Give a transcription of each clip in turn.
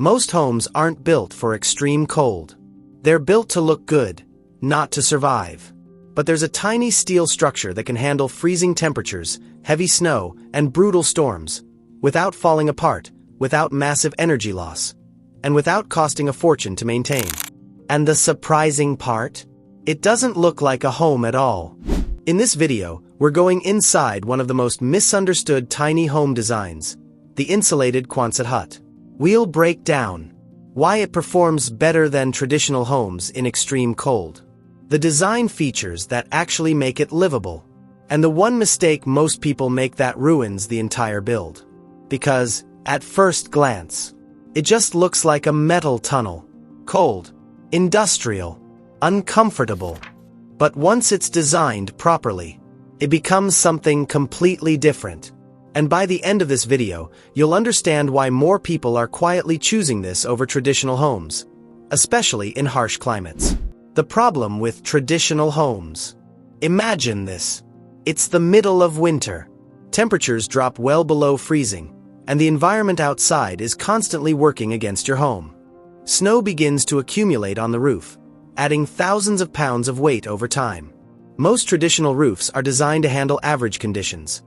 Most homes aren't built for extreme cold. They're built to look good, not to survive. But there's a tiny steel structure that can handle freezing temperatures, heavy snow, and brutal storms, without falling apart, without massive energy loss, and without costing a fortune to maintain. And the surprising part? It doesn't look like a home at all. In this video, we're going inside one of the most misunderstood tiny home designs, the insulated Quonset hut. We'll break down why it performs better than traditional homes in extreme cold, the design features that actually make it livable, and the one mistake most people make that ruins the entire build. Because, at first glance, it just looks like a metal tunnel. Cold, industrial, uncomfortable. But once it's designed properly, it becomes something completely different. And by the end of this video, you'll understand why more people are quietly choosing this over traditional homes, especially in harsh climates. The problem with traditional homes. Imagine this. It's the middle of winter. Temperatures drop well below freezing, and the environment outside is constantly working against your home. Snow begins to accumulate on the roof, adding thousands of pounds of weight over time. Most traditional roofs are designed to handle average conditions,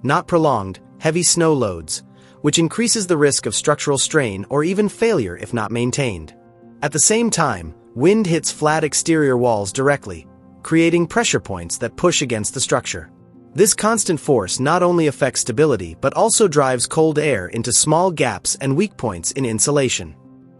not prolonged, heavy snow loads, which increases the risk of structural strain or even failure if not maintained. At the same time, wind hits flat exterior walls directly, creating pressure points that push against the structure. This constant force not only affects stability but also drives cold air into small gaps and weak points in insulation.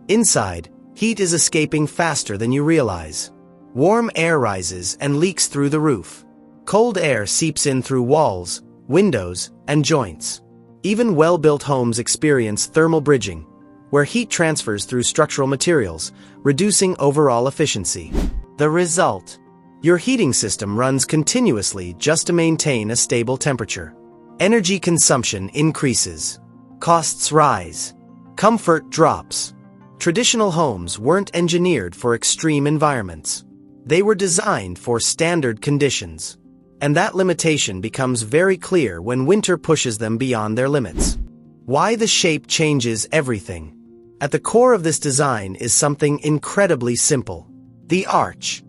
Inside, heat is escaping faster than you realize. Warm air rises and leaks through the roof. Cold air seeps in through walls, windows, and joints. Even well-built homes experience thermal bridging, where heat transfers through structural materials, reducing overall efficiency. The result: your heating system runs continuously just to maintain a stable temperature. Energy consumption increases. Costs rise. Comfort drops. Traditional homes weren't engineered for extreme environments. They were designed for standard conditions. And that limitation becomes very clear when winter pushes them beyond their limits. Why the shape changes everything. At the core of this design is something incredibly simple: the arch.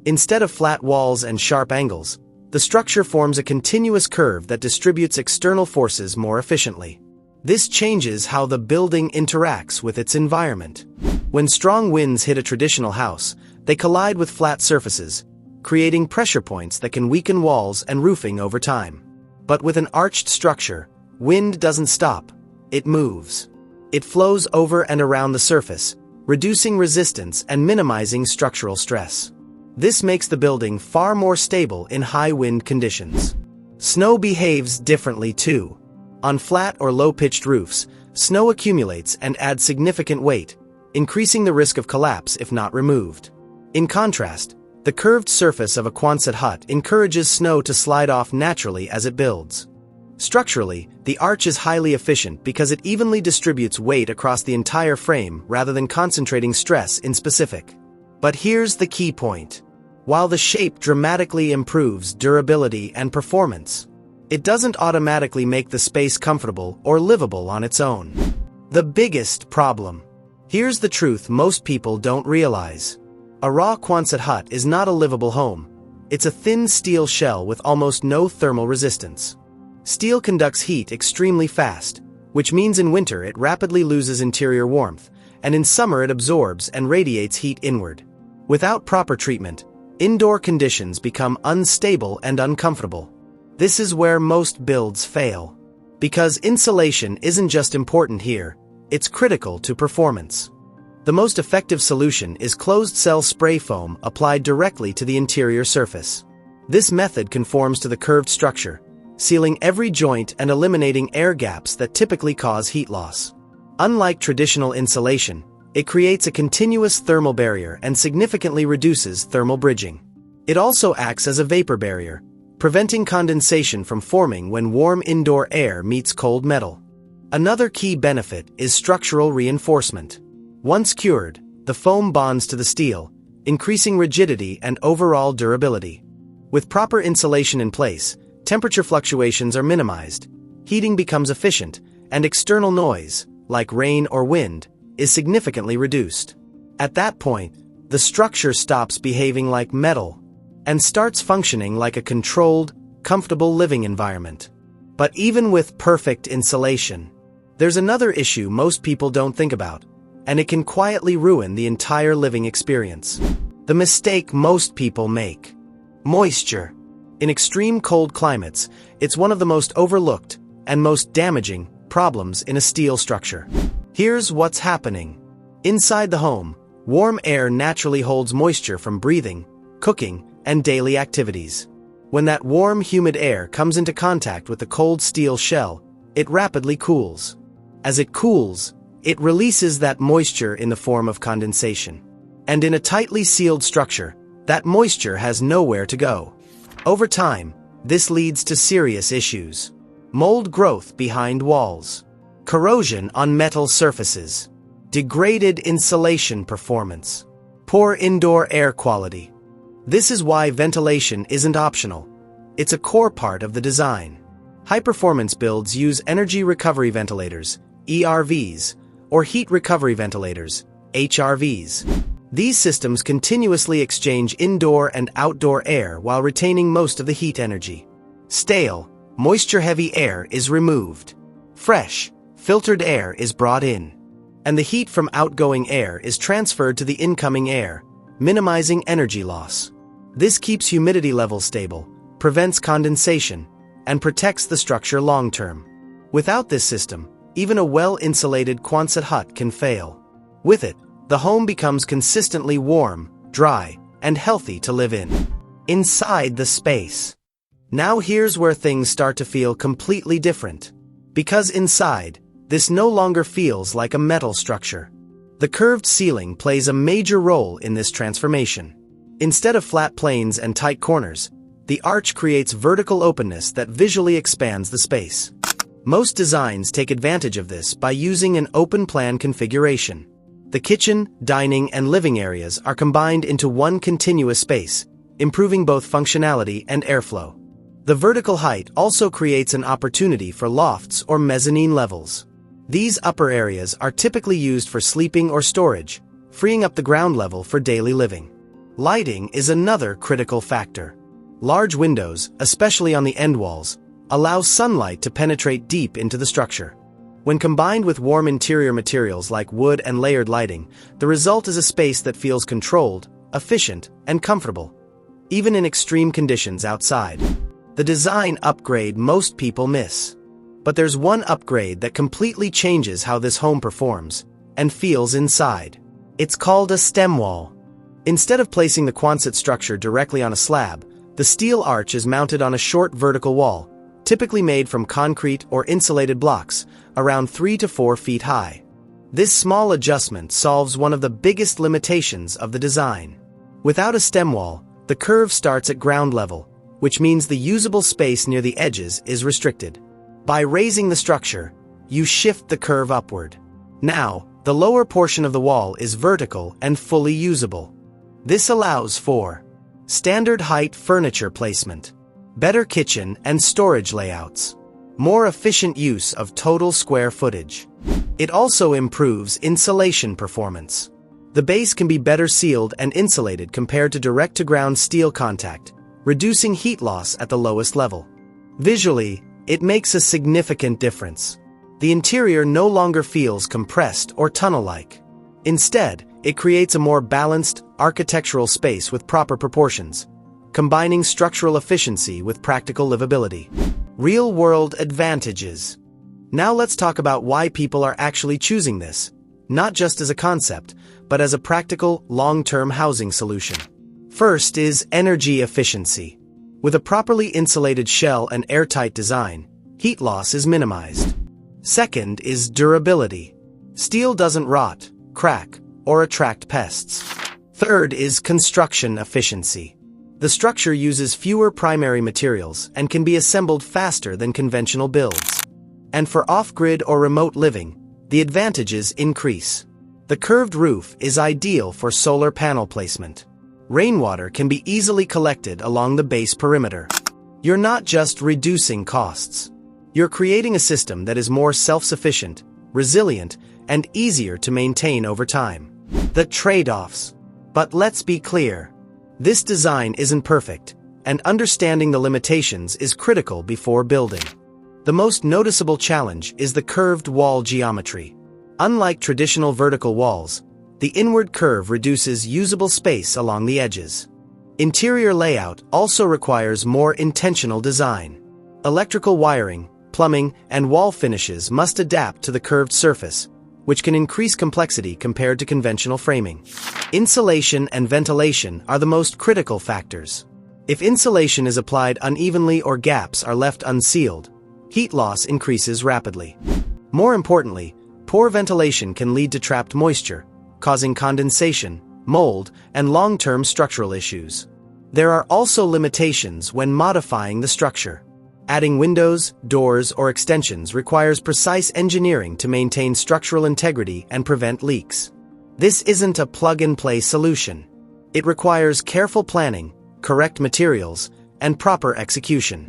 Instead of flat walls and sharp angles, the structure forms a continuous curve that distributes external forces more efficiently. This changes how the building interacts with its environment. When strong winds hit a traditional house, they collide with flat surfaces, creating pressure points that can weaken walls and roofing over time. But with an arched structure, wind doesn't stop, it moves. It flows over and around the surface, reducing resistance and minimizing structural stress. This makes the building far more stable in high wind conditions. Snow behaves differently too. On flat or low-pitched roofs, snow accumulates and adds significant weight, increasing the risk of collapse if not removed. In contrast, the curved surface of a Quonset hut encourages snow to slide off naturally as it builds. Structurally, the arch is highly efficient because it evenly distributes weight across the entire frame rather than concentrating stress in specific. But here's the key point. While the shape dramatically improves durability and performance, it doesn't automatically make the space comfortable or livable on its own. The biggest problem. Here's the truth most people don't realize. A raw Quonset hut is not a livable home. It's a thin steel shell with almost no thermal resistance. Steel conducts heat extremely fast, which means in winter it rapidly loses interior warmth, and in summer it absorbs and radiates heat inward. Without proper treatment, indoor conditions become unstable and uncomfortable. This is where most builds fail. Because insulation isn't just important here, it's critical to performance. The most effective solution is closed-cell spray foam applied directly to the interior surface. This method conforms to the curved structure, sealing every joint and eliminating air gaps that typically cause heat loss. Unlike traditional insulation, it creates a continuous thermal barrier and significantly reduces thermal bridging. It also acts as a vapor barrier, preventing condensation from forming when warm indoor air meets cold metal. Another key benefit is structural reinforcement. Once cured, the foam bonds to the steel, increasing rigidity and overall durability. With proper insulation in place, temperature fluctuations are minimized, heating becomes efficient, and external noise, like rain or wind, is significantly reduced. At that point, the structure stops behaving like metal and starts functioning like a controlled, comfortable living environment. But even with perfect insulation, there's another issue most people don't think about, and it can quietly ruin the entire living experience. The mistake most people make: moisture. In extreme cold climates, it's one of the most overlooked and most damaging problems in a steel structure. Here's what's happening. Inside the home, warm air naturally holds moisture from breathing, cooking, and daily activities. When that warm, humid air comes into contact with the cold steel shell, it rapidly cools. As it cools, it releases that moisture in the form of condensation. And in a tightly sealed structure, that moisture has nowhere to go. Over time, this leads to serious issues: mold growth behind walls, corrosion on metal surfaces, degraded insulation performance, poor indoor air quality. This is why ventilation isn't optional. It's a core part of the design. High-performance builds use energy recovery ventilators, ERVs, or heat recovery ventilators, HRVs. These systems continuously exchange indoor and outdoor air while retaining most of the heat energy. Stale, moisture-heavy air is removed. Fresh, filtered air is brought in. And the heat from outgoing air is transferred to the incoming air, minimizing energy loss. This keeps humidity levels stable, prevents condensation, and protects the structure long-term. Without this system, even a well-insulated Quonset hut can fail. With it, the home becomes consistently warm, dry, and healthy to live in. Inside the space. Now here's where things start to feel completely different. Because inside, this no longer feels like a metal structure. The curved ceiling plays a major role in this transformation. Instead of flat planes and tight corners, the arch creates vertical openness that visually expands the space. Most designs take advantage of this by using an open-plan configuration. The kitchen, dining, and living areas are combined into one continuous space, improving both functionality and airflow. The vertical height also creates an opportunity for lofts or mezzanine levels. These upper areas are typically used for sleeping or storage, freeing up the ground level for daily living. Lighting is another critical factor. Large windows, especially on the end walls, allow sunlight to penetrate deep into the structure. When combined with warm interior materials like wood and layered lighting, the result is a space that feels controlled, efficient, and comfortable, even in extreme conditions outside. The design upgrade most people miss. But there's one upgrade that completely changes how this home performs and feels inside. It's called a stem wall. Instead of placing the Quonset structure directly on a slab, the steel arch is mounted on a short vertical wall, typically made from concrete or insulated blocks, around 3 to 4 feet high. This small adjustment solves one of the biggest limitations of the design. Without a stem wall, the curve starts at ground level, which means the usable space near the edges is restricted. By raising the structure, you shift the curve upward. Now, the lower portion of the wall is vertical and fully usable. This allows for standard height furniture placement, better kitchen and storage layouts, more efficient use of total square footage. It also improves insulation performance. The base can be better sealed and insulated compared to direct-to-ground steel contact, reducing heat loss at the lowest level. Visually, it makes a significant difference. The interior no longer feels compressed or tunnel-like. Instead, it creates a more balanced, architectural space with proper proportions, combining structural efficiency with practical livability. Real-world advantages. Now let's talk about why people are actually choosing this, not just as a concept, but as a practical, long-term housing solution. First is energy efficiency. With a properly insulated shell and airtight design, heat loss is minimized. Second is durability. Steel doesn't rot, crack, or attract pests. Third is construction efficiency. The structure uses fewer primary materials and can be assembled faster than conventional builds. And for off-grid or remote living, the advantages increase. The curved roof is ideal for solar panel placement. Rainwater can be easily collected along the base perimeter. You're not just reducing costs. You're creating a system that is more self-sufficient, resilient, and easier to maintain over time. The trade-offs. But let's be clear. This design isn't perfect, and understanding the limitations is critical before building. The most noticeable challenge is the curved wall geometry. Unlike traditional vertical walls, the inward curve reduces usable space along the edges. Interior layout also requires more intentional design. Electrical wiring, plumbing, and wall finishes must adapt to the curved surface, which can increase complexity compared to conventional framing. Insulation and ventilation are the most critical factors. If insulation is applied unevenly or gaps are left unsealed, heat loss increases rapidly. More importantly, poor ventilation can lead to trapped moisture, causing condensation, mold, and long-term structural issues. There are also limitations when modifying the structure. Adding windows, doors, or extensions requires precise engineering to maintain structural integrity and prevent leaks. This isn't a plug-and-play solution. It requires careful planning, correct materials, and proper execution.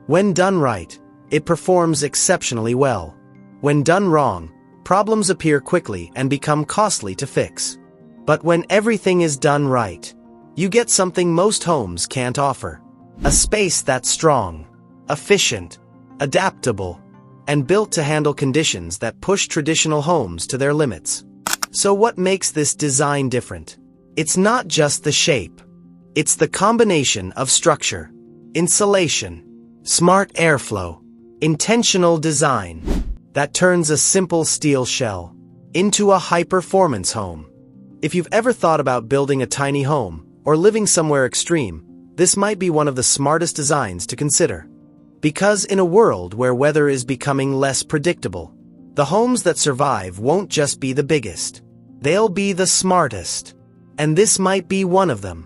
When done right, it performs exceptionally well. When done wrong, problems appear quickly and become costly to fix. But when everything is done right, you get something most homes can't offer. A space that's strong, efficient, adaptable, and built to handle conditions that push traditional homes to their limits. So what makes this design different? It's not just the shape. It's the combination of structure, insulation, smart airflow, intentional design that turns a simple steel shell into a high-performance home. If you've ever thought about building a tiny home or living somewhere extreme, this might be one of the smartest designs to consider. Because in a world where weather is becoming less predictable, the homes that survive won't just be the biggest. They'll be the smartest. And this might be one of them.